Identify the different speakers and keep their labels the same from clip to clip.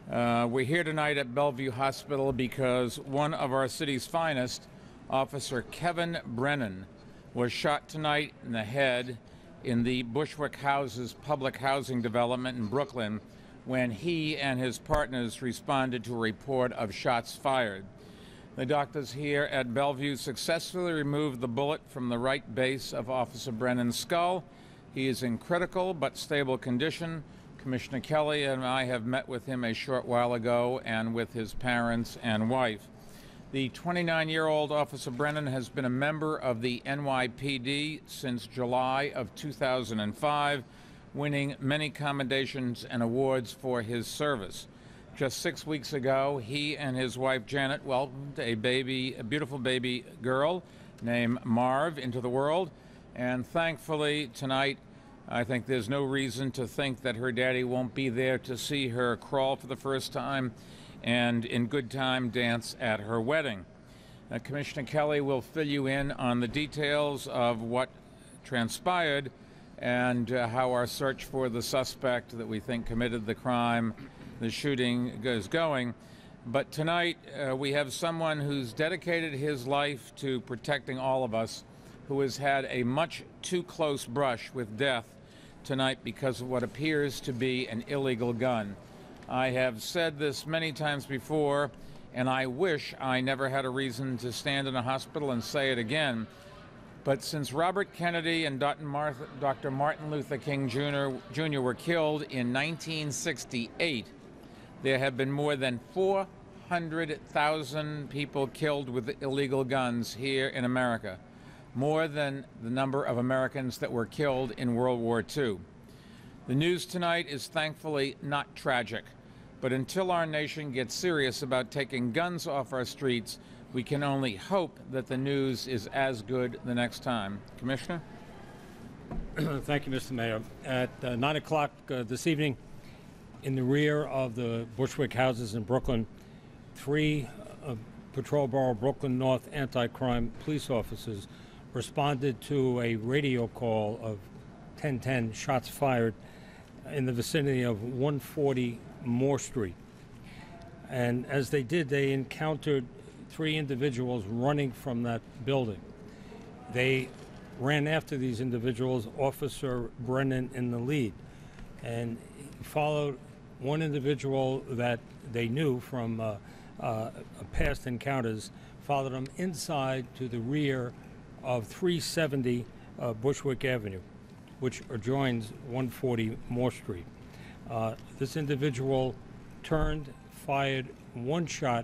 Speaker 1: We're here tonight at Bellevue Hospital because one of our city's finest, Officer Kevin Brennan, was shot tonight in the head in the Bushwick Houses public housing development in Brooklyn when he and his partners responded to a report of shots fired. The doctors here at Bellevue successfully removed the bullet from the right base of Officer Brennan's skull. He is in critical but stable condition. Commissioner Kelly and I have met with him a short while ago and with his parents and wife. The 29-year-old Officer Brennan has been a member of the NYPD since July of 2005, winning many commendations and awards for his service. Just 6 weeks ago, he and his wife Janet welcomed a beautiful baby girl named Marv into the world, and thankfully tonight I think there's no reason to think that her daddy won't be there to see her crawl for the first time and in good time dance at her wedding. Commissioner Kelly will fill you in on the details of what transpired and how our search for the suspect that we think committed the crime, the shooting, is going. But tonight we have someone who's dedicated his life to protecting all of us, who has had a much too close brush with death tonight because of what appears to be an illegal gun. I have said this many times before, and I wish I never had a reason to stand in a hospital and say it again, but since Robert Kennedy and Dr. Martin Luther King Jr. were killed in 1968, there have been more than 400,000 people killed with illegal guns here in America, more than the number of Americans that were killed in World War II. The news tonight is thankfully not tragic, but until our nation gets serious about taking guns off our streets, we can only hope that the news is as good the next time. Commissioner?
Speaker 2: Thank you, Mr. Mayor. At 9 o'clock this evening, in the rear of the Bushwick houses in Brooklyn, three Patrol Borough Brooklyn North anti-crime police officers responded to a radio call of 1010 shots fired in the vicinity of 140 Moore Street. And as they did, they encountered three individuals running from that building. They ran after these individuals, Officer Brennan in the lead, and followed one individual that they knew from past encounters, followed him inside to the rear of 370 Bushwick Avenue, which adjoins 140 Moore Street. This individual turned, fired one shot,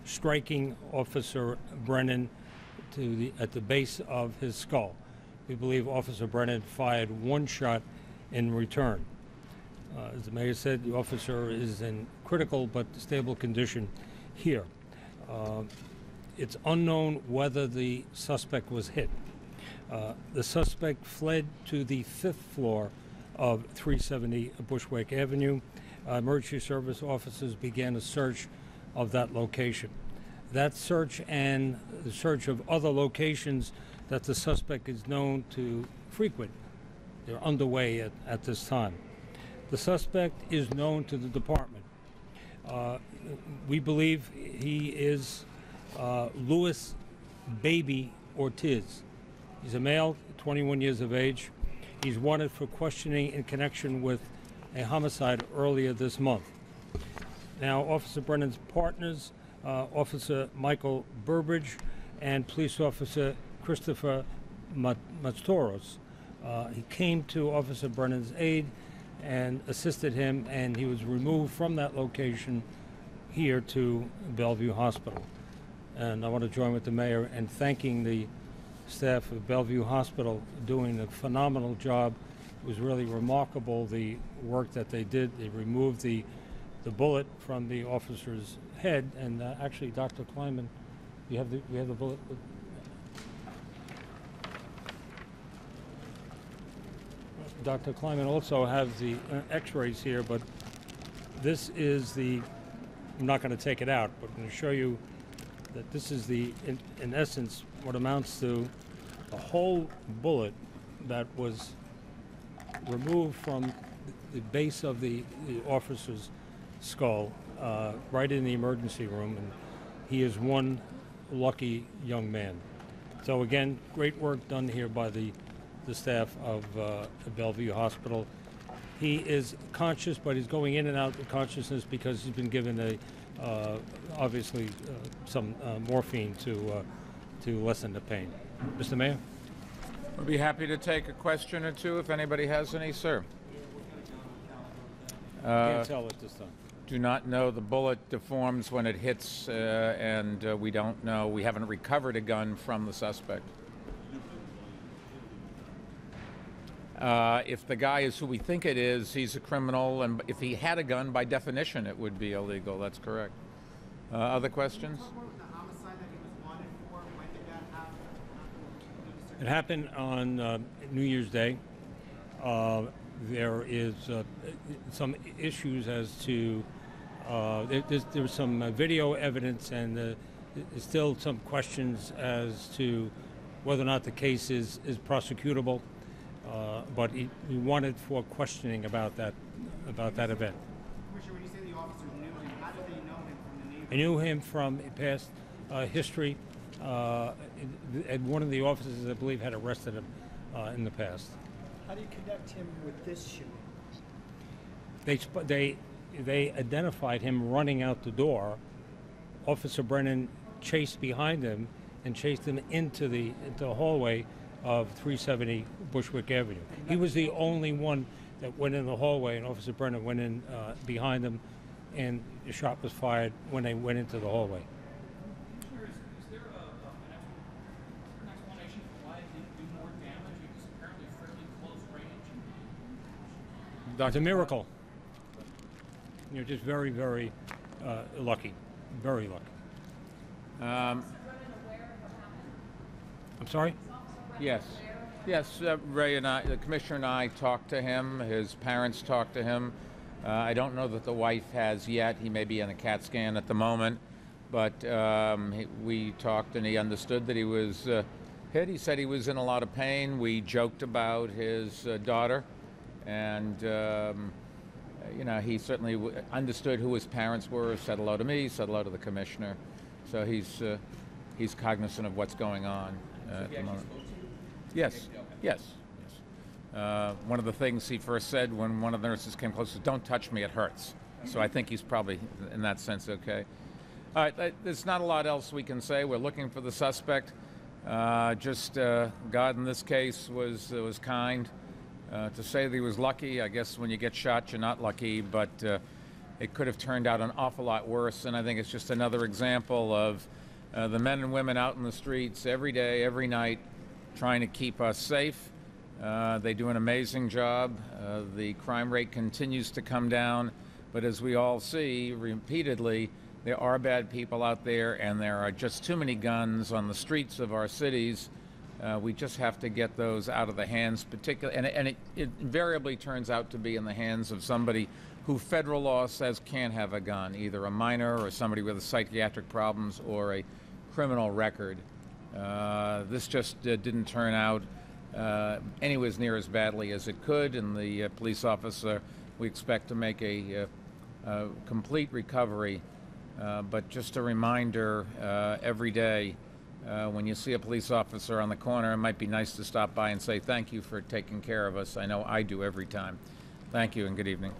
Speaker 2: striking Officer Brennan at the base of his skull. We believe Officer Brennan fired one shot in return. As the mayor said, the officer is in critical but stable condition here. It's unknown whether the suspect was hit. The suspect fled to the 5th floor of 370 Bushwick Avenue. Emergency service officers began a search of that location. That search and the search of other locations that the suspect is known to frequent, they're underway at this time. The suspect is known to the department. We believe he is Louis Baby Ortiz. He's a male, 21 years of age. He's wanted for questioning in connection with a homicide earlier this month. Now, Officer Brennan's partners, Officer Michael Burbridge and Police Officer Christopher Matstoros, he came to Officer Brennan's aid and assisted him, and he was removed from that location here to Bellevue Hospital. And I want to join with the mayor in thanking the staff of Bellevue Hospital doing a phenomenal job. It was really remarkable, the work that they did. They removed the bullet from the officer's head, and actually, Dr. Kleiman, we have the bullet. Dr. Kleiman also has the x-rays here, but this is the, I'm not going to take it out, but I'm going to show you that this is the, in essence, what amounts to a whole bullet that was removed from the base of the officer's skull right in the emergency room, and he is one lucky young man. So again, great work done here by the staff of Bellevue Hospital. He is conscious, but he's going in and out of consciousness because he's been given obviously some morphine to lessen the pain. Mr. Mayor?
Speaker 1: We'll be happy to take a question or two if anybody has any, sir.
Speaker 2: Can't tell at this time.
Speaker 1: Do not know. The bullet deforms when it hits, and we don't know. We haven't recovered a gun from the suspect. If the guy is who we think it is, he's a criminal, and if he had a gun, by definition, it would be illegal. That's correct. Other questions?
Speaker 2: It happened on New Year's Day. There is some issues as to there's some video evidence, and there's still some questions as to whether or not the case is prosecutable. But he wanted for questioning about that event.
Speaker 3: Commissioner, when you say the officers knew him, how did they know him from the neighborhood?
Speaker 2: I knew him from past history, and one of the officers, I believe, had arrested him in the past.
Speaker 4: How do you connect him with this shooting?
Speaker 2: They identified him running out the door. Officer Brennan chased behind him and chased him into the hallway of 370 Bushwick Avenue. He was the only one that went in the hallway, and Officer Brennan went in behind him, and the shot was fired when they went into the hallway.
Speaker 5: Is there an explanation for why it didn't do more damage? It was apparently fairly close range.
Speaker 2: It's a miracle. You're just very, very lucky. Very lucky. I'm sorry?
Speaker 1: Yes. Yes, Ray and I, the commissioner and I talked to him. His parents talked to him. I don't know that the wife has yet. He may be in a CAT scan at the moment. But we talked, and he understood that he was hit. He said he was in a lot of pain. We joked about his daughter. And, he certainly understood who his parents were, said hello to me, said hello to the commissioner. So he's cognizant of what's going on at the moment. Yes, yes, yes. One of the things he first said when one of the nurses came close was, "Don't touch me, it hurts." So I think he's probably, in that sense, okay. All right, there's not a lot else we can say. We're looking for the suspect. God in this case was kind. To say that he was lucky, I guess when you get shot, you're not lucky, but it could have turned out an awful lot worse, and I think it's just another example of the men and women out in the streets every day, every night, trying to keep us safe. They do an amazing job. The crime rate continues to come down, but as we all see repeatedly, there are bad people out there, and there are just too many guns on the streets of our cities. We just have to get those out of the hands, particularly, and it invariably turns out to be in the hands of somebody who federal law says can't have a gun, either a minor or somebody with psychiatric problems or a criminal record. This just didn't turn out anywhere near as badly as it could, and the police officer, we expect to make a complete recovery. But just a reminder every day, when you see a police officer on the corner, it might be nice to stop by and say thank you for taking care of us. I know I do every time. Thank you and good evening.